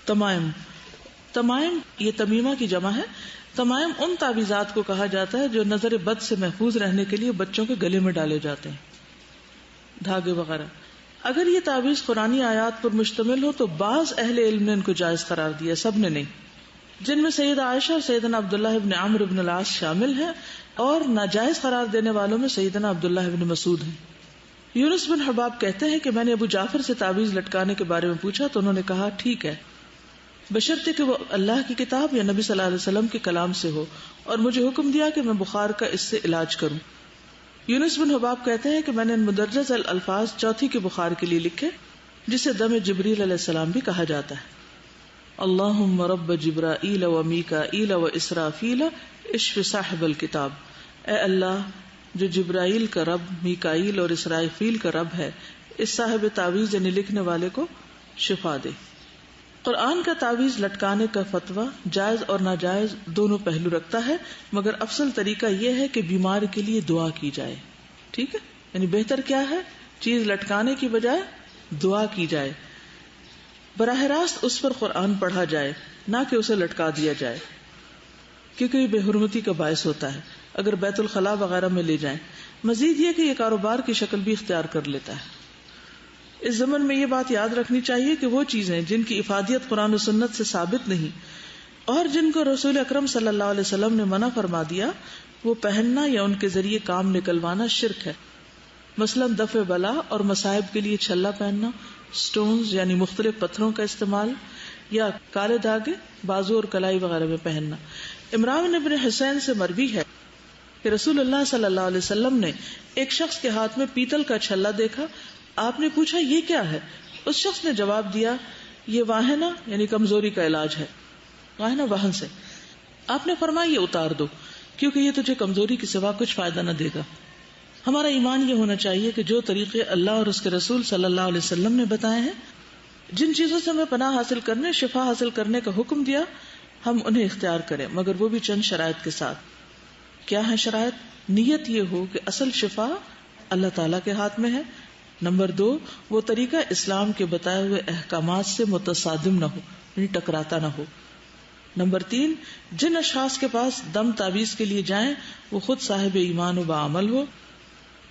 تمائم، تمائم یہ تمیمہ کی جمع ہے. تمائم ان تعویذات کو کہا جاتا ہے جو نظر بد سے محفوظ رہنے کے لیے بچوں کے گلے میں ڈالے جاتے ہیں، دھاگے وغیرہ. اگر یہ تعویذ قرآنی آیات پر مشتمل ہو تو بعض اہل علم نے ان کو جائز قرار دیا، سب نے نہیں، جن میں سیدہ عائشہ اور سیدنا عبداللہ ابن عمرو ابن العاص شامل ہیں، اور ناجائز قرار دینے والوں میں سیدنا عبداللہ ابن مسعود ہیں. یونس بن حباب کہتے ہیں کہ میں نے ابو جعفر سے تعویذ لٹکانے کے بارے میں پوچھا تو انہوں نے کہا ٹھیک ہے، بشرطے کہ وہ اللہ کی کتاب یا نبی صلی اللہ علیہ وسلم کے کلام سے ہو، اور مجھے حکم دیا کہ میں بخار کا اس سے علاج کروں. یونس بن حباب کہتے ہیں کہ میں نے مدرجہ الفاظ چوتھی کے بخار کے لیے لکھے، جسے دم جبریل علیہ السلام بھی کہا جاتا ہے. اللہم رب جبرائیل و میکائیل و اسرافیل اشف صاحب الکتاب، اے اللہ جو جبرائیل کا رب، میکائیل اور اسرافیل کا رب ہے، اس صاحب تعویذ یعنی لکھنے والے کو شفا دے. قرآن کا تعویذ لٹکانے کا فتویٰ جائز اور ناجائز دونوں پہلو رکھتا ہے، مگر افضل طریقہ یہ ہے کہ بیمار کے لیے دعا کی جائے. ٹھیک ہے، یعنی بہتر کیا ہے، چیز لٹکانے کی بجائے دعا کی جائے، براہ راست اس پر قرآن پڑھا جائے، نہ کہ اسے لٹکا دیا جائے، کیونکہ یہ بے حرمتی کا باعث ہوتا ہے اگر بیت الخلاء وغیرہ میں لے جائیں. مزید یہ کہ یہ کاروبار کی شکل بھی اختیار کر لیتا ہے. اس زمن میں یہ بات یاد رکھنی چاہیے کہ وہ چیزیں جن کی افادیت قرآن و سنت سے ثابت نہیں اور جن کو رسول اکرم صلی اللہ علیہ وسلم نے منع فرما دیا، وہ پہننا یا ان کے ذریعے کام نکلوانا شرک ہے. مثلا دفع بلا اور مصائب کے لیے چھلا پہننا، سٹونز یعنی مختلف پتھروں کا استعمال، یا کالے دھاگے بازو اور کلائی وغیرہ میں پہننا. عمران بن حسین سے مروی ہے کہ رسول اللہ صلی اللہ علیہ وسلم نے ایک شخص کے ہاتھ میں پیتل کا چھلا دیکھا. آپ نے پوچھا یہ کیا ہے؟ اس شخص نے جواب دیا یہ واہنہ یعنی کمزوری کا علاج ہے، واہنہ واہن سے. آپ نے فرمایا یہ اتار دو کیونکہ یہ تجھے کمزوری کے سوا کچھ فائدہ نہ دے گا. ہمارا ایمان یہ ہونا چاہیے کہ جو طریقے اللہ اور اس کے رسول صلی اللہ علیہ وسلم نے بتائے ہیں، جن چیزوں سے ہمیں پناہ حاصل کرنے، شفا حاصل کرنے کا حکم دیا، ہم انہیں اختیار کریں، مگر وہ بھی چند شرائط کے ساتھ. کیا ہے شرائط؟ نیت یہ ہو کہ اصل شفا اللہ تعالیٰ کے ہاتھ میں ہے. نمبر 2، وہ طریقہ اسلام کے بتائے ہوئے احکامات سے متصادم نہ ہو، یعنی ٹکراتا نہ ہو. نمبر 3، جن اشخاص کے پاس دم تعویذ کے لیے جائیں وہ خود صاحب ایمان و بعمل ہو.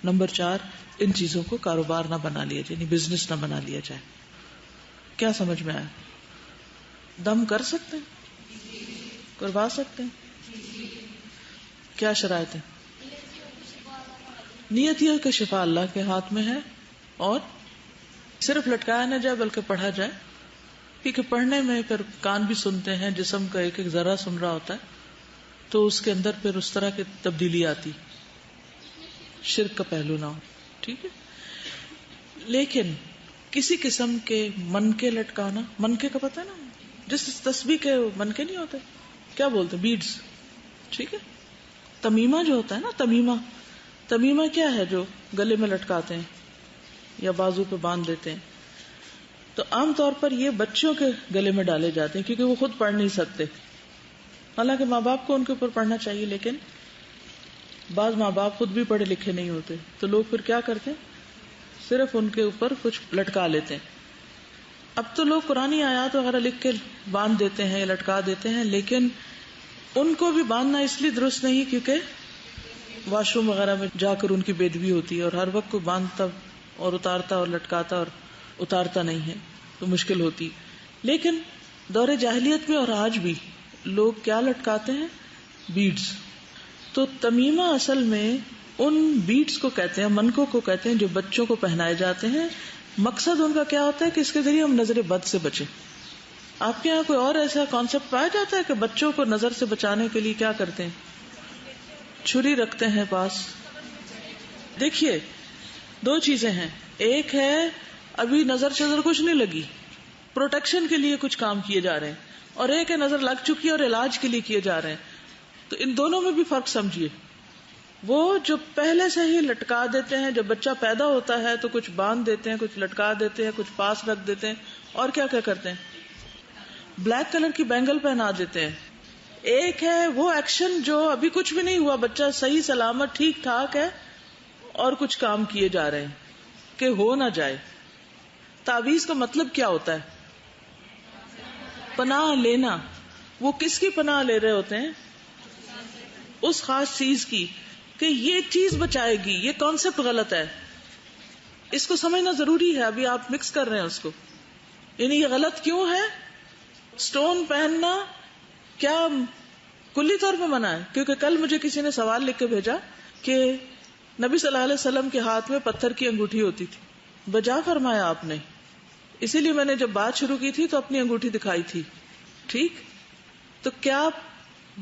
نمبر 4، ان چیزوں کو کاروبار نہ بنا لیا جائے، یعنی بزنس نہ بنا لیا جائے. کیا سمجھ میں آیا؟ دم کر سکتے ہیں، کروا سکتے ہیں. کیا شرائط ہے؟ نیت یہ کہ شفا اللہ کے ہاتھ میں ہے، اور صرف لٹکایا نہ جائے بلکہ پڑھا جائے، کیونکہ پڑھنے میں پھر کان بھی سنتے ہیں، جسم کا ایک ایک ذرہ سن رہا ہوتا ہے، تو اس کے اندر پھر اس طرح کی تبدیلی آتی، شرک کا پہلو نہ ہو. ٹھیک ہے. لیکن کسی قسم کے منکے لٹکانا، منکے کا پتہ ہے نا، جس تسبیح کے منکے نہیں ہوتے، کیا بولتے، بیڈز. ٹھیک ہے. تمیمہ جو ہوتا ہے نا، تمیمہ کیا ہے جو گلے میں لٹکاتے ہیں یا بازو پہ باندھ دیتے ہیں، تو عام طور پر یہ بچوں کے گلے میں ڈالے جاتے ہیں کیونکہ وہ خود پڑھ نہیں سکتے. حالانکہ ماں باپ کو ان کے اوپر پڑھنا چاہیے، لیکن بعض ماں باپ خود بھی پڑھے لکھے نہیں ہوتے، تو لوگ پھر کیا کرتے ہیں، صرف ان کے اوپر کچھ لٹکا لیتے ہیں. اب تو لوگ قرآنی آیات وغیرہ لکھ کے باندھ دیتے ہیں یا لٹکا دیتے ہیں، لیکن ان کو بھی باندھنا اس لیے درست نہیں کیونکہ واش روم وغیرہ میں جا کر ان کی بے ادبی ہوتی ہے، اور ہر وقت کو باندھتا اور اتارتا اور لٹکاتا اور اتارتا نہیں ہے تو مشکل ہوتی. لیکن دور جاہلیت میں اور آج بھی لوگ کیا لٹکاتے ہیں، بیڈز. تو تمیمہ اصل میں ان بیڈز کو کہتے ہیں، منکوں کو کہتے ہیں جو بچوں کو پہنائے جاتے ہیں. مقصد ان کا کیا ہوتا ہے کہ اس کے ذریعے ہم نظر بد سے بچیں. آپ کے یہاں کوئی اور ایسا کانسیپٹ پایا جاتا ہے کہ بچوں کو نظر سے بچانے کے لیے کیا کرتے ہیں؟ چھری رکھتے ہیں پاس. دیکھیے 2 چیزیں ہیں، ایک ہے ابھی نظر شظر کچھ نہیں لگی، پروٹیکشن کے لیے کچھ کام کیے جا رہے ہیں، اور ایک ہے نظر لگ چکی اور علاج کے لیے کیے جا رہے ہیں. تو ان دونوں میں بھی فرق سمجھیے. وہ جو پہلے سے ہی لٹکا دیتے ہیں، جب بچہ پیدا ہوتا ہے تو کچھ باندھ دیتے ہیں، کچھ لٹکا دیتے ہیں، کچھ پاس رکھ دیتے ہیں، اور کیا کیا کرتے ہیں، بلیک کلر کی بینگل پہنا دیتے ہیں. ایک ہے وہ ایکشن جو ابھی کچھ بھی نہیں ہوا، بچہ صحیح سلامت ٹھیک ٹھاک ہے، اور کچھ کام کیے جا رہے ہیں کہ ہو نہ جائے. تعویذ کا مطلب کیا ہوتا ہے؟ پناہ لینا، وہ کس کی پناہ لے رہے ہوتے ہیں؟ اس خاص چیز کی، کہ یہ چیز بچائے گی. یہ کانسیپٹ غلط ہے، اس کو سمجھنا ضروری ہے. ابھی آپ مکس کر رہے ہیں اس کو. یعنی یہ غلط کیوں ہے؟ سٹون پہننا کیا کلی طور پہ منع ہے؟ کیونکہ کل مجھے کسی نے سوال لکھ کے بھیجا کہ نبی صلی اللہ علیہ وسلم کے ہاتھ میں پتھر کی انگوٹھی ہوتی تھی، بجا فرمایا آپ نے. اسی لیے میں نے جب بات شروع کی تھی تو اپنی انگوٹھی دکھائی تھی. ٹھیک، تو کیا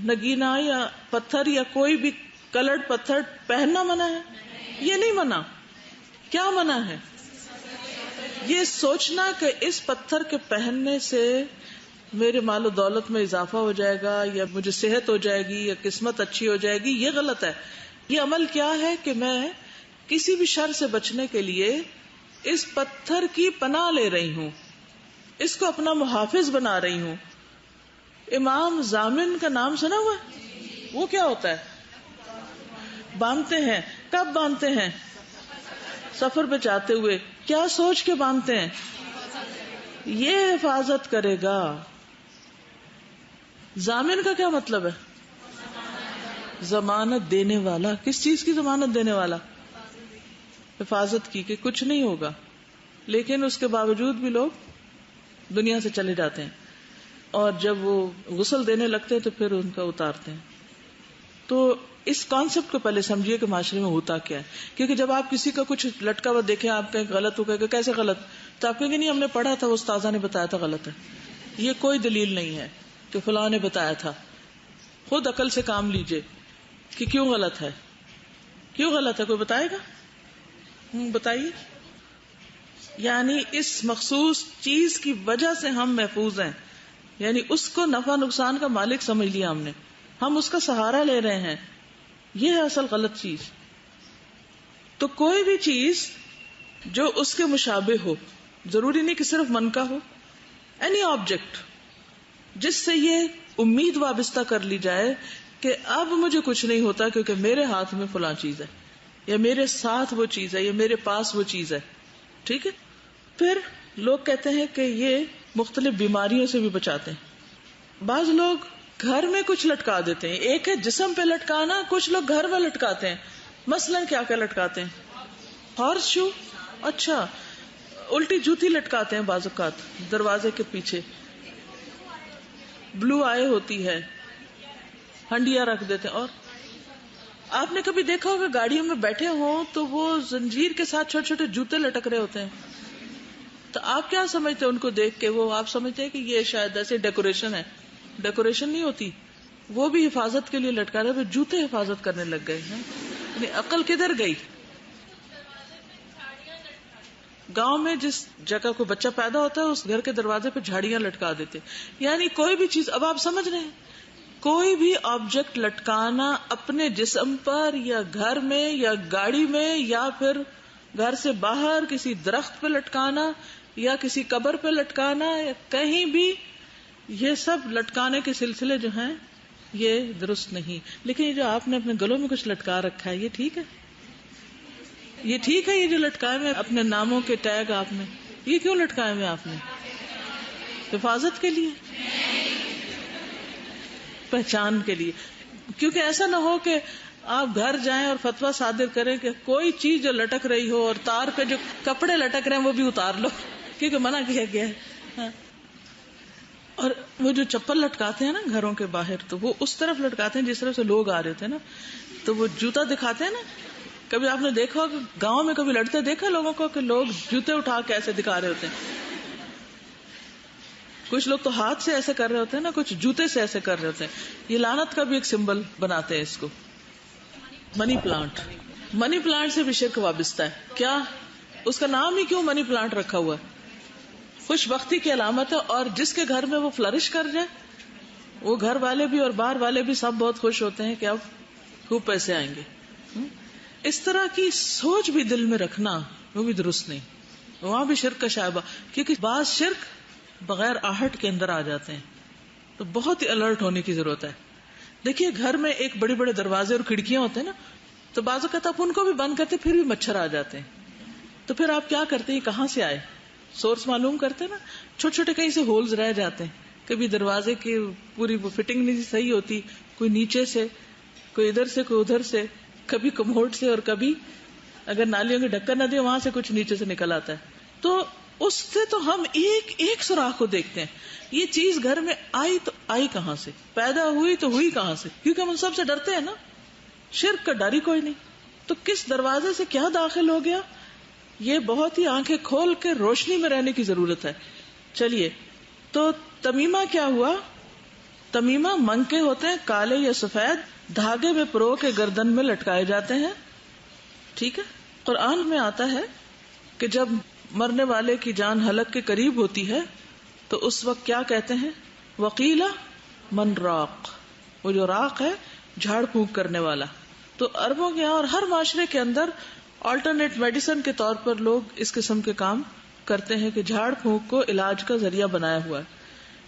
نگینا یا پتھر یا کوئی بھی کلرڈ پتھر پہننا منع ہے؟ یہ نہیں منع. کیا منع ہے؟ یہ سوچنا کہ اس پتھر کے پہننے سے میرے مال و دولت میں اضافہ ہو جائے گا، یا مجھے صحت ہو جائے گی، یا قسمت اچھی ہو جائے گی. یہ غلط ہے. یہ عمل کیا ہے کہ میں کسی بھی شر سے بچنے کے لیے اس پتھر کی پناہ لے رہی ہوں، اس کو اپنا محافظ بنا رہی ہوں. امام ضامن کا نام سنا ہوا ہے؟ وہ کیا ہوتا ہے؟ باندھتے ہیں. کب باندھتے ہیں؟ سفر پہ جاتے ہوئے. کیا سوچ کے باندھتے ہیں؟ یہ حفاظت کرے گا. ضامن کا کیا مطلب ہے؟ ضمانت دینے والا. کس چیز کی ضمانت دینے والا؟ حفاظت کی، کہ کچھ نہیں ہوگا. لیکن اس کے باوجود بھی لوگ دنیا سے چلے جاتے ہیں، اور جب وہ غسل دینے لگتے ہیں تو پھر ان کا اتارتے ہیں. تو اس کانسیپٹ کو پہلے سمجھیے کہ معاشرے میں ہوتا کیا ہے. کیونکہ جب آپ کسی کا کچھ لٹکا ہوا دیکھیں، آپ کہیں غلط ہو کہ کیسے غلط، تو آپ کہیں گے نہیں ہم نے پڑھا تھا، وہ استاذہ نے بتایا تھا غلط ہے. یہ کوئی دلیل نہیں ہے کہ فلاں نے بتایا تھا. خود عقل سے کام لیجئے کہ کیوں غلط ہے. کیوں غلط ہے؟ کوئی بتائے گا؟ بتائیے. یعنی اس مخصوص چیز کی وجہ سے ہم محفوظ ہیں، یعنی اس کو نفع نقصان کا مالک سمجھ لیا ہم نے، ہم اس کا سہارا لے رہے ہیں. یہ ہے اصل غلط چیز. تو کوئی بھی چیز جو اس کے مشابہ ہو، ضروری نہیں کہ صرف من کا ہو، اینی آبجیکٹ جس سے یہ امید وابستہ کر لی جائے کہ اب مجھے کچھ نہیں ہوتا کیونکہ میرے ہاتھ میں فلاں چیز ہے، یا میرے ساتھ وہ چیز ہے، یا میرے پاس وہ چیز ہے. ٹھیک ہے. پھر لوگ کہتے ہیں کہ یہ مختلف بیماریوں سے بھی بچاتے ہیں. بعض لوگ گھر میں کچھ لٹکا دیتے ہیں. ایک ہے جسم پہ لٹکانا، کچھ لوگ گھر میں لٹکاتے ہیں. مثلا کیا کیا لٹکاتے ہیں؟ ہارس شو. اچھا، الٹی جوتی لٹکاتے ہیں بعض اوقات دروازے کے پیچھے. بلو آئے ہوتی ہے، ہنڈیاں رکھ دیتے ہیں. اور آپ نے کبھی دیکھا ہوگا گاڑیوں میں بیٹھے ہوں تو وہ زنجیر کے ساتھ چھوٹے چھوٹے جوتے لٹک رہے ہوتے ہیں. تو آپ کیا سمجھتے ہیں ان کو دیکھ کے؟ وہ آپ سمجھتے ہیں کہ یہ شاید ایسے ڈیکوریشن ہے. ڈیکوریشن نہیں ہوتی، وہ بھی حفاظت کے لیے لٹکا رہے. جوتے حفاظت کرنے لگ گئے ہیں. یعنی عقل کدھر گئی؟ گاؤں میں جس جگہ کو بچہ پیدا ہوتا ہے اس گھر کے دروازے پہ جھاڑیاں لٹکا دیتے. یعنی کوئی بھی چیز، اب آپ سمجھ رہے ہیں، کوئی بھی آبجیکٹ لٹکانا اپنے جسم پر یا گھر میں یا گاڑی میں یا پھر گھر سے باہر کسی درخت پہ لٹکانا یا کسی قبر پہ لٹکانا یا کہیں بھی، یہ سب لٹکانے کے سلسلے جو ہیں یہ درست نہیں. لیکن یہ جو آپ نے اپنے گلوں میں کچھ لٹکا رکھا ہے، یہ ٹھیک ہے؟ یہ ٹھیک ہے؟ یہ جو لٹکائے میں اپنے ناموں کے ٹیگ آپ نے، یہ کیوں لٹکائے میں آپ نے؟ حفاظت کے لیے، پہچان کے لیے. کیونکہ ایسا نہ ہو کہ آپ گھر جائیں اور فتویٰ صادر کریں کہ کوئی چیز جو لٹک رہی ہو اور تار پہ جو کپڑے لٹک رہے ہیں وہ بھی اتار لو، کیونکہ منع کیا گیا ہے. ہاں. اور وہ جو چپل لٹکاتے ہیں نا گھروں کے باہر، تو وہ اس طرف لٹکاتے ہیں جس طرف سے لوگ آ رہے تھے نا، تو وہ جوتا دکھاتے ہیں نا. کبھی آپ نے دیکھا ہو کہ گاؤں میں کبھی لڑتے دیکھا لوگوں کو کہ لوگ جوتے اٹھا کے ایسے دکھا رہے ہوتے ہیں. کچھ لوگ تو ہاتھ سے ایسے کر رہے ہوتے ہیں نا، کچھ جوتے سے ایسے کر رہے ہوتے ہیں. یہ لعنت کا بھی ایک سمبل بناتے ہیں اس کو. منی پلانٹ، منی پلانٹ سے بھی شرک وابستہ ہے. کیا اس کا نام ہی کیوں منی پلانٹ رکھا ہوا ہے؟ خوش بختی کی علامت ہے، اور جس کے گھر میں وہ فلرش کر جائے وہ گھر والے بھی اور باہر والے بھی سب بہت خوش ہوتے ہیں کہ اب خوب پیسے آئیں گے. اس طرح کی سوچ بھی دل میں رکھنا وہ بھی درست نہیں. وہاں بھی شرک کا شائبہ، کیونکہ بعض شرک بغیر آہٹ کے اندر آ جاتے ہیں. تو بہت ہی الرٹ ہونے کی ضرورت ہے. دیکھیے گھر میں ایک بڑے بڑے دروازے اور کھڑکیاں ہوتے ہیں نا، تو بعض اوقات آپ ان کو بھی بند کرتے پھر بھی مچھر آ جاتے ہیں. تو پھر آپ کیا کرتے ہیں؟ کہاں سے آئے؟ سورس معلوم کرتے نا. چھوٹے چھوٹے کہیں سے ہولز رہ جاتے ہیں، کبھی دروازے کی پوری وہ فٹنگ نہیں صحیح ہوتی، کوئی نیچے سے، کوئی ادھر سے، کوئی ادھر سے، کبھی کموڈ سے، اور کبھی اگر نالیوں کے ڈھکن نہ دے وہاں سے کچھ نیچے سے نکل آتا ہے. تو اس سے تو ہم ایک ایک سوراخ کو دیکھتے ہیں. یہ چیز گھر میں آئی تو آئی کہاں سے، پیدا ہوئی تو ہوئی کہاں سے، کیونکہ ہم سب سے ڈرتے ہیں نا. شرک کا ڈر ہی کوئی نہیں. تو کس دروازے سے کیا داخل ہو گیا، یہ بہت ہی آنکھیں کھول کے روشنی میں رہنے کی ضرورت ہے. چلیے، تو تمیمہ کیا ہوا؟ تمیمہ منکے ہوتے ہیں کالے یا سفید، دھاگے میں پرو کے گردن میں لٹکائے جاتے ہیں. ٹھیک ہے. قرآن میں آتا ہے کہ جب مرنے والے کی جان حلق کے قریب ہوتی ہے تو اس وقت کیا کہتے ہیں؟ وقیلا من راق. وہ جو راق ہے جھاڑ پھونک کرنے والا. تو عربوں کے یہاں اور ہر معاشرے کے اندر آلٹرنیٹ میڈیسن کے طور پر لوگ اس قسم کے کام کرتے ہیں کہ جھاڑ پھونک کو علاج کا ذریعہ بنایا ہوا ہے.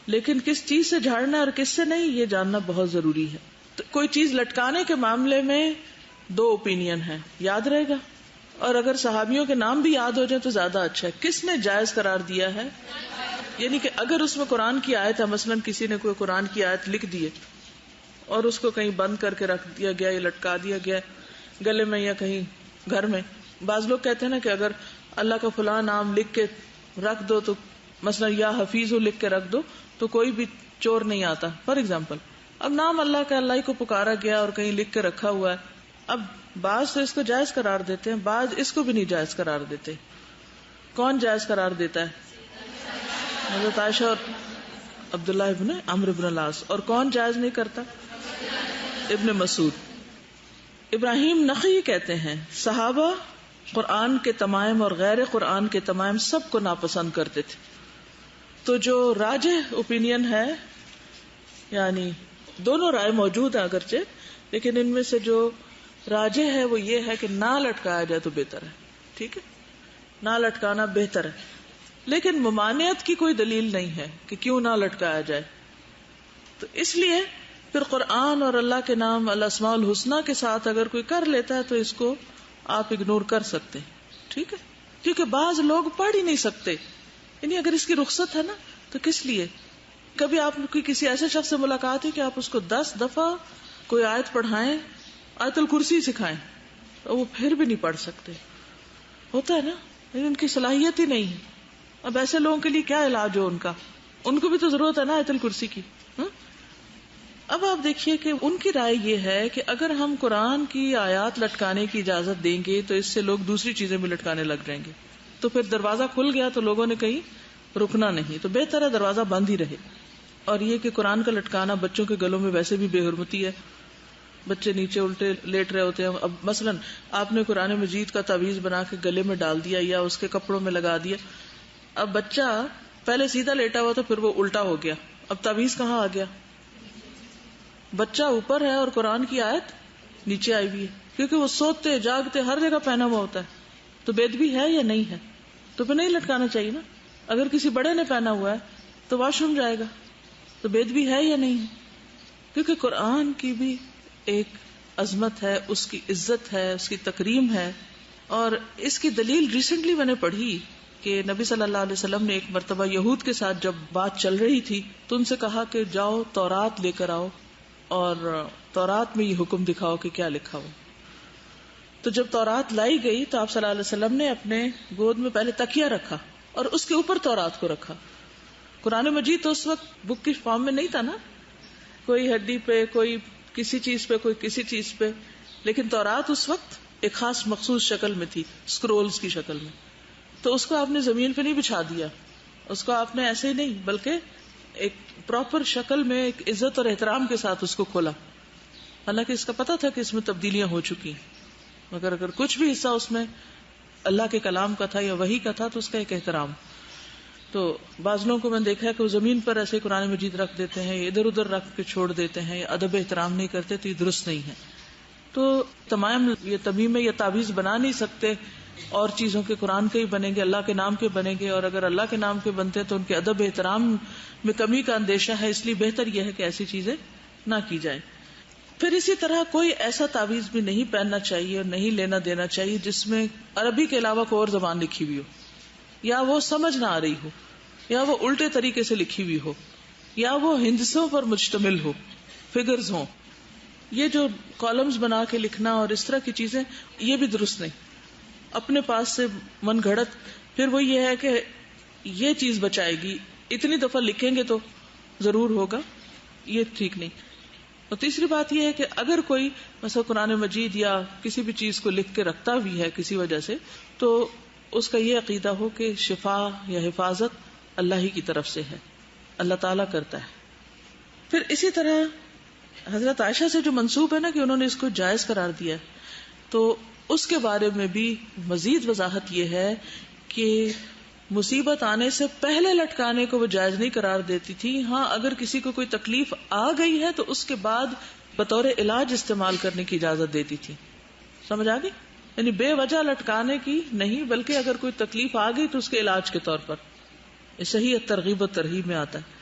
لیکن کس چیز سے جھاڑنا اور کس سے نہیں، یہ جاننا بہت ضروری ہے. تو کوئی چیز لٹکانے کے معاملے میں 2 اوپینین ہیں، یاد رہے گا. اور اگر صحابیوں کے نام بھی یاد ہو جائے تو زیادہ اچھا ہے. کس نے جائز قرار دیا ہے؟ یعنی کہ اگر اس میں قرآن کی آیت ہے، مثلا کسی نے کوئی قرآن کی آیت لکھ دی اور اس کو کہیں بند کر کے رکھ دیا گیا یا لٹکا دیا گیا گلے میں یا کہیں گھر میں. بعض لوگ کہتے ہیں نا کہ اگر اللہ کا فلاں نام لکھ کے رکھ دو تو مثلا یا حفیظ لکھ کے رکھ دو تو کوئی بھی چور نہیں آتا، فار ایگزامپل. اب نام اللہ کا اللہ ہی کو پکارا گیا اور کہیں لکھ کے رکھا ہوا ہے. اب بعض تو اس کو جائز قرار دیتے ہیں، بعض اس کو بھی نہیں جائز قرار دیتے. کون جائز قرار دیتا ہے؟ حضرت عائشہ اور عبداللہ ابن عمرو ابن العاص. اور کون جائز نہیں کرتا؟ ابن مسعود. ابراہیم نخعی کہتے ہیں صحابہ قرآن کے تمائم اور غیر قرآن کے تمائم سب کو ناپسند کرتے تھے. تو جو راجح اوپینین ہے، یعنی دونوں رائے موجود ہیں اگرچہ، لیکن ان میں سے جو راجح ہے وہ یہ ہے کہ نہ لٹکایا جائے تو بہتر ہے. ٹھیک ہے، نہ لٹکانا بہتر ہے. لیکن ممانعت کی کوئی دلیل نہیں ہے کہ کیوں نہ لٹکایا جائے. تو اس لیے پھر قرآن اور اللہ کے نام الاسماء الحسنی کے ساتھ اگر کوئی کر لیتا ہے تو اس کو آپ اگنور کر سکتے. ٹھیک ہے، کیونکہ بعض لوگ پڑھ ہی نہیں سکتے. یعنی اگر اس کی رخصت ہے نا تو کس لیے؟ کبھی آپ کی کسی ایسے شخص سے ملاقات ہے کہ آپ اس کو 10 دفعہ کوئی آیت پڑھائیں، آیت الکرسی سکھائیں، وہ پھر بھی نہیں پڑھ سکتے. ہوتا ہے نا، ان کی صلاحیت ہی نہیں ہے. اب ایسے لوگوں کے لیے کیا علاج ہو ان کا؟ ان کو بھی تو ضرورت ہے نا آیت الکرسی کی. اب آپ دیکھیے کہ ان کی رائے یہ ہے کہ اگر ہم قرآن کی آیات لٹکانے کی اجازت دیں گے تو اس سے لوگ دوسری چیزیں بھی لٹکانے لگ جائیں گے. تو پھر دروازہ کھل گیا تو لوگوں نے کہیں رکنا نہیں، تو بہتر ہے دروازہ بند ہی رہے. اور یہ کہ قرآن کا لٹکانا بچوں کے گلوں میں ویسے بھی بے حرمتی ہے. بچے نیچے الٹے لیٹ رہے ہوتے ہیں. اب مثلا آپ نے قرآن مجید کا تعویذ بنا کے گلے میں ڈال دیا یا اس کے کپڑوں میں لگا دیا. اب بچہ پہلے سیدھا لیٹا ہوا تو پھر وہ الٹا ہو گیا. اب تعویذ کہاں آ گیا؟ بچہ اوپر ہے اور قرآن کی آیت نیچے آئی ہوئی ہے، کیونکہ وہ سوتے جاگتے ہر جگہ پہنا ہوا ہوتا ہے. تو بید بھی ہے یا نہیں ہے؟ تو پھر نہیں لٹکانا چاہیے نا. اگر کسی بڑے نے پہنا ہوا ہے تو واش روم جائے گا، تو بید بھی ہے یا نہیں ہے؟ کیونکہ قرآن کی بھی ایک عظمت ہے، اس کی عزت ہے، اس کی تکریم ہے. اور اس کی دلیل ریسنٹلی میں نے پڑھی کہ نبی صلی اللہ علیہ وسلم نے ایک مرتبہ یہود کے ساتھ جب بات چل رہی تھی تو ان سے کہا کہ جاؤ تورات لے کر آؤ اور تورات میں یہ حکم دکھاؤ کہ کیا لکھا ہو. تو جب تورات لائی گئی تو آپ صلی اللہ علیہ وسلم نے اپنے گود میں پہلے تکیہ رکھا اور اس کے اوپر تورات کو رکھا. قرآن مجید تو اس وقت بک کی فارم میں نہیں تھا نا، کوئی ہڈی پہ، کوئی کسی چیز پہ، کوئی کسی چیز پہ، لیکن تورات اس وقت ایک خاص مخصوص شکل میں تھی، سکرولز کی شکل میں. تو اس کو آپ نے زمین پہ نہیں بچھا دیا، اس کو آپ نے ایسے ہی نہیں بلکہ ایک پراپر شکل میں ایک عزت اور احترام کے ساتھ اس کو کھولا. حالانکہ اس کا پتا تھا کہ اس میں تبدیلیاں ہو چکی، مگر اگر کچھ بھی حصہ اس میں اللہ کے کلام کا تھا یا وحی کا تھا تو اس کا ایک احترام. تو بعض لوگوں کو میں نے دیکھا ہے کہ وہ زمین پر ایسے قرآن مجید رکھ دیتے ہیں، ادھر ادھر رکھ کے چھوڑ دیتے ہیں، ادب احترام نہیں کرتے، تو یہ درست نہیں ہے. تو تمام یہ تمیمیں یا تعویذ بنا نہیں سکتے، اور چیزوں کے قرآن کے ہی بنیں گے، اللہ کے نام کے بنیں گے، اور اگر اللہ کے نام کے بنتے تو ان کے ادب احترام میں کمی کا اندیشہ ہے. اس لیے بہتر یہ ہے کہ ایسی چیزیں نہ کی جائیں. پھر اسی طرح کوئی ایسا تعویذ بھی نہیں پہننا چاہیے اور نہیں لینا دینا چاہیے جس میں عربی کے علاوہ کوئی اور زبان لکھی ہوئی ہو، یا وہ سمجھ نہ آ رہی ہو، یا وہ الٹے طریقے سے لکھی ہوئی ہو. یا وہ ہندسوں پر مشتمل ہو، فگرز ہوں. یہ جو کالمز بنا کے لکھنا اور اس طرح کی چیزیں، یہ بھی درست نہیں. اپنے پاس سے من گھڑت، پھر وہ یہ ہے کہ یہ چیز بچائے گی، اتنی دفعہ لکھیں گے تو ضرور ہوگا، یہ ٹھیک نہیں. اور تیسری بات یہ ہے کہ اگر کوئی مثلا قرآن مجید یا کسی بھی چیز کو لکھ کے رکھتا بھی ہے کسی وجہ سے، تو اس کا یہ عقیدہ ہو کہ شفا یا حفاظت اللہ ہی کی طرف سے ہے، اللہ تعالیٰ کرتا ہے. پھر اسی طرح حضرت عائشہ سے جو منسوب ہے نا کہ انہوں نے اس کو جائز قرار دیا، تو اس کے بارے میں بھی مزید وضاحت یہ ہے کہ مصیبت آنے سے پہلے لٹکانے کو وہ جائز نہیں قرار دیتی تھی. ہاں اگر کسی کو کوئی تکلیف آ گئی ہے تو اس کے بعد بطور علاج استعمال کرنے کی اجازت دیتی تھی. سمجھ آ گئی؟ یعنی بے وجہ لٹکانے کی نہیں، بلکہ اگر کوئی تکلیف آ گئی تو اس کے علاج کے طور پر. صحیح ترغیب و ترہیب میں آتا ہے.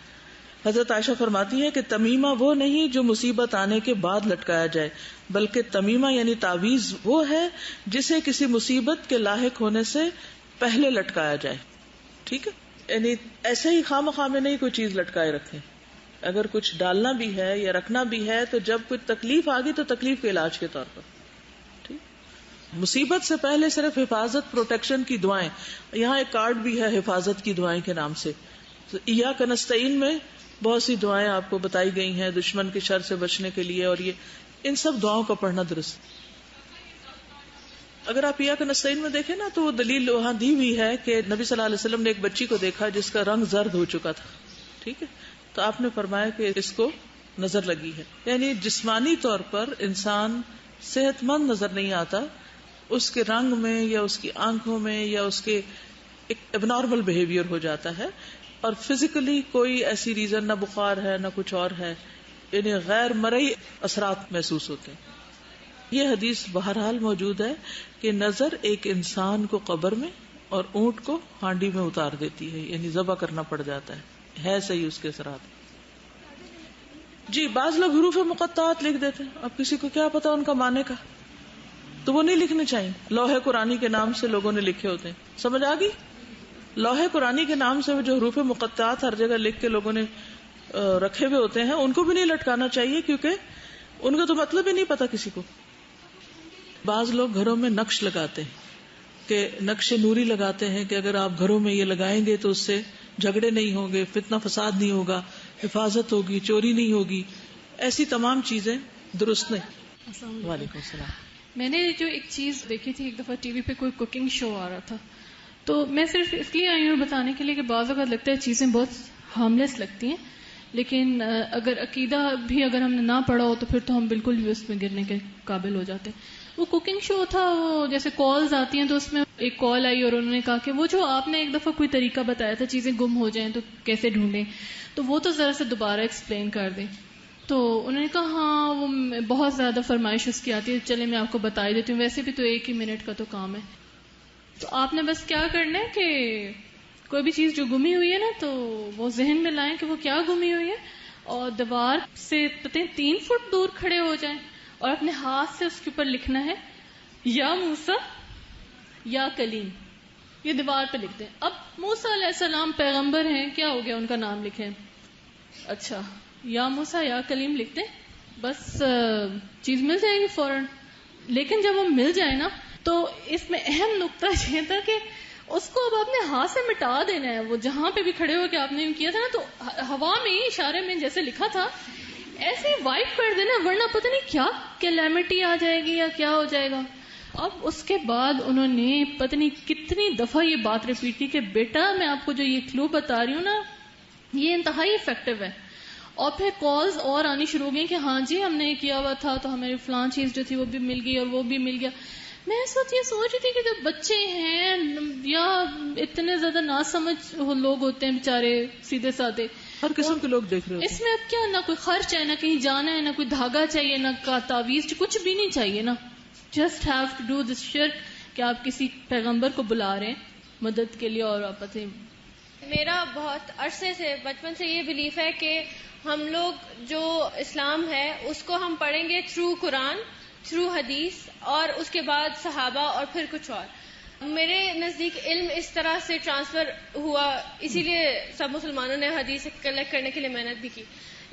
حضرت عائشہ فرماتی ہے کہ تمیمہ وہ نہیں جو مصیبت آنے کے بعد لٹکایا جائے، بلکہ تمیمہ یعنی تعویذ وہ ہے جسے کسی مصیبت کے لاحق ہونے سے پہلے لٹکایا جائے. ٹھیک ہے، یعنی ایسے ہی خواہ مخواہ میں نہیں کوئی چیز لٹکائے رکھیں. اگر کچھ ڈالنا بھی ہے یا رکھنا بھی ہے تو جب کوئی تکلیف آ گئی تو تکلیف کے علاج کے طور پر. ٹھیک، مصیبت سے پہلے صرف حفاظت، پروٹیکشن کی دعائیں. یہاں ایک کارڈ بھی ہے حفاظت کی دعائیں کے نام سے. ایاک نستعین میں بہت سی دعائیں آپ کو بتائی گئی ہیں دشمن کے شر سے بچنے کے لیے، اور یہ ان سب دعاؤں کا پڑھنا درست. اگر آپ ایاک نستعین میں دیکھیں نا تو وہ دلیل وہاں دی ہوئی ہے کہ نبی صلی اللہ علیہ وسلم نے ایک بچی کو دیکھا جس کا رنگ زرد ہو چکا تھا. ٹھیک ہے، تو آپ نے فرمایا کہ اس کو نظر لگی ہے. یعنی جسمانی طور پر انسان صحت مند نظر نہیں آتا، اس کے رنگ میں یا اس کی آنکھوں میں یا اس کے ایک اب نارمل بہیویئر ہو جاتا ہے، اور فزیکلی کوئی ایسی ریزن، نہ بخار ہے نہ کچھ اور ہے، یعنی غیر مرئی اثرات محسوس ہوتے ہیں. یہ حدیث بہرحال موجود ہے کہ نظر ایک انسان کو قبر میں اور اونٹ کو ہانڈی میں اتار دیتی ہے، یعنی ذبح کرنا پڑ جاتا ہے صحیح اس کے اثرات. جی بعض لوگ حروف مقطعات لکھ دیتے ہیں، اب کسی کو کیا پتا ان کا معنی کا، تو وہ نہیں لکھنے چاہیے. لوح قرآنی کے نام سے لوگوں نے لکھے ہوتے ہیں. سمجھ آ گئی؟ لوح قرآنی کے نام سے وہ جو حروف مقطعات ہر جگہ لکھ کے لوگوں نے رکھے ہوئے ہوتے ہیں، ان کو بھی نہیں لٹکانا چاہیے، کیونکہ ان کا تو مطلب ہی نہیں پتا کسی کو. بعض لوگ گھروں میں نقش لگاتے ہیں کہ نقش نوری لگاتے ہیں کہ اگر آپ گھروں میں یہ لگائیں گے تو اس سے جھگڑے نہیں ہوں گے، فتنہ فساد نہیں ہوگا، حفاظت ہوگی، چوری نہیں ہوگی. ایسی تمام چیزیں درست نہیں. وعلیکم السلام. میں نے جو ایک چیز دیکھی تھی، ایک دفعہ ٹی وی پہ کوئی کوکنگ شو آ رہا تھا، تو میں صرف اس لیے آئی ہوں بتانے کے لیے کہ بعض اوقات لگتا ہے چیزیں بہت ہارملیس لگتی ہیں، لیکن اگر عقیدہ بھی اگر ہم نے نہ پڑھا ہو تو پھر تو ہم بالکل بھی اس میں گرنے کے قابل ہو جاتے ہیں. وہ کوکنگ شو تھا، وہ جیسے کالز آتی ہیں تو اس میں ایک کال آئی اور انہوں نے کہا کہ وہ جو آپ نے ایک دفعہ کوئی طریقہ بتایا تھا چیزیں گم ہو جائیں تو کیسے ڈھونڈیں، تو وہ تو ذرا سے دوبارہ ایکسپلین کر دیں. تو انہوں نے کہا ہاں وہ بہت زیادہ فرمائش اس کی آتی ہے، چلے میں آپ کو بتا ہی دیتی ہوں، ویسے بھی تو 1 ہی منٹ کا تو کام ہے. تو آپ نے بس کیا کرنا ہے کہ کوئی بھی چیز جو گمی ہوئی ہے نا تو وہ ذہن میں لائیں کہ وہ کیا گمی ہوئی ہے، اور دیوار سے پتہ 3 فٹ دور کھڑے ہو جائیں اور اپنے ہاتھ سے اس کے اوپر لکھنا ہے یا موسیٰ یا کلیم. یہ دیوار پہ لکھتے ہیں. اب موسیٰ علیہ السلام پیغمبر ہیں، کیا ہو گیا ان کا نام لکھیں، اچھا یا موسیٰ یا کلیم لکھتے ہیں، بس چیز مل جائے گی فوراً. لیکن جب وہ مل جائے نا تو اس میں اہم نقطہ یہ تھا کہ اس کو اب اپنے ہاتھ سے مٹا دینا ہے. وہ جہاں پہ بھی کھڑے ہو کے آپ نے کیا تھا نا تو ہوا میں ہی اشارے میں جیسے لکھا تھا ایسے ہی وائپ کر دینا، ورنہ پتہ نہیں کیا کیلیمٹی آ جائے گی یا کیا ہو جائے گا. اب اس کے بعد انہوں نے پتہ نہیں کتنی دفعہ یہ بات ریپیٹ کی کہ بیٹا میں آپ کو جو یہ کلو بتا رہی ہوں نا یہ انتہائی افیکٹو ہے. اور پھر کالز اور آنی شروع ہو گئی کہ ہاں جی ہم نے یہ کیا ہوا تھا تو ہماری فلاں چیز جو تھی وہ بھی مل گئی اور وہ بھی مل گیا. میں اس وقت یہ سوچ رہی تھی کہ جب بچے ہیں یا اتنے زیادہ ناسمجھ لوگ ہوتے ہیں بیچارے سیدھے سادے، ہر قسم کے لوگ دیکھ رہے ہوتے ہیں، اس میں اب کیا نہ کوئی خرچ ہے، نہ کہیں جانا ہے، نہ کوئی دھاگا چاہیے، نہ کا تعویذ، کچھ بھی نہیں چاہیے نا. Just have to do this شرک کہ آپ کسی پیغمبر کو بلا رہے ہیں مدد کے لیے. اور آپ میرا بہت عرصے سے بچپن سے یہ بلیف ہے کہ ہم لوگ جو اسلام ہے اس کو ہم پڑھیں گے تھرو قرآن، تھرو حدیث، اور اس کے بعد صحابہ اور پھر کچھ اور. میرے نزدیک علم اس طرح سے ٹرانسفر ہوا، اسی لیے سب مسلمانوں نے حدیث کلیکٹ کرنے کے لیے محنت بھی کی.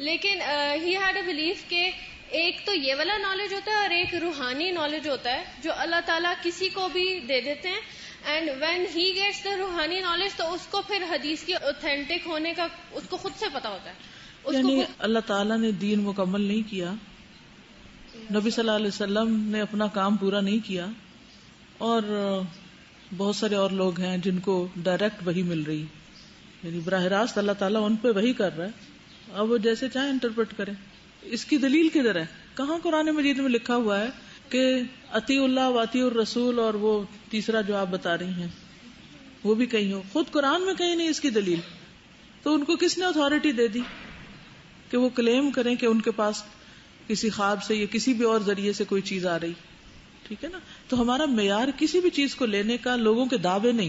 لیکن ہی ہیڈ اے بلیف کہ ایک تو یہ والا نالج ہوتا ہے اور ایک روحانی نالج ہوتا ہے جو اللہ تعالیٰ کسی کو بھی دے دیتے ہیں. And when he gets the روحانی نالج تو اس کو پھر حدیث کی اوتھینٹک ہونے کا اس کو خود سے پتا ہوتا ہے. یعنی اللہ تعالیٰ نے دین مکمل نہیں کیا، نبی صلی اللہ علیہ وسلم نے اپنا کام پورا نہیں کیا، اور بہت سارے اور لوگ ہیں جن کو ڈائریکٹ وحی مل رہی، یعنی براہ راست اللہ تعالیٰ ان پہ وحی کر رہا ہے، اب وہ جیسے چاہیں انٹرپریٹ کریں. اس کی دلیل کدھر ہے؟ کہاں قرآن مجید میں لکھا ہوا ہے کہ اطیع اللہ و اطیع الرسول، اور وہ تیسرا جو آپ بتا رہی ہیں وہ بھی کہیں ہو؟ خود قرآن میں کہیں نہیں اس کی دلیل. تو ان کو کس نے اتھارٹی دے دی کہ وہ کلیم کریں کہ ان کے پاس کسی خواب سے یا کسی بھی اور ذریعے سے کوئی چیز آ رہی؟ ٹھیک ہے نا. تو ہمارا معیار کسی بھی چیز کو لینے کا لوگوں کے دعوے نہیں،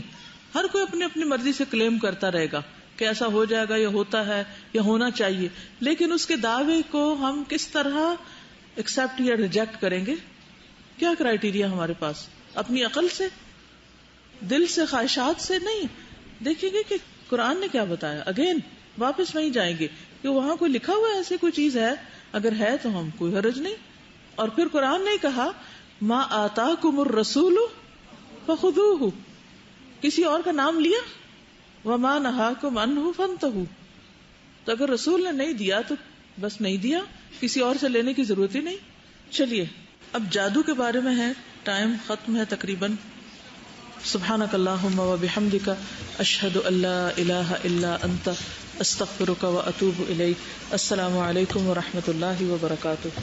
ہر کوئی اپنی اپنی مرضی سے کلیم کرتا رہے گا کہ ایسا ہو جائے گا یا ہوتا ہے یا ہونا چاہیے، لیکن اس کے دعوے کو ہم کس طرح ایکسپٹ یا ریجیکٹ کریں گے؟ کیا کرائیٹیریا ہمارے پاس؟ اپنی عقل سے، دل سے، خواہشات سے نہیں. دیکھیں گے کہ قرآن نے کیا بتایا. اگین واپس وہیں جائیں گے کہ وہاں کوئی لکھا ہوا ہے ایسی کوئی چیز ہے؟ اگر ہے تو ہم کوئی حرج نہیں. اور پھر قرآن نے کہا ما آتاکم الرسول فخذوہ، کسی اور کا نام لیا، وما نہاکم عنہ فانتہوا. تو اگر رسول نے نہیں دیا تو بس نہیں دیا، کسی اور سے لینے کی ضرورت ہی نہیں. چلیے اب جادو کے بارے میں ہے، ٹائم ختم ہے تقریباً. سبحانک اللہم و بحمدک، اشہد ان لا الہ الا انت، استغفرک و اتوب الیک. السلام علیکم و رحمۃ اللہ وبرکاتہ.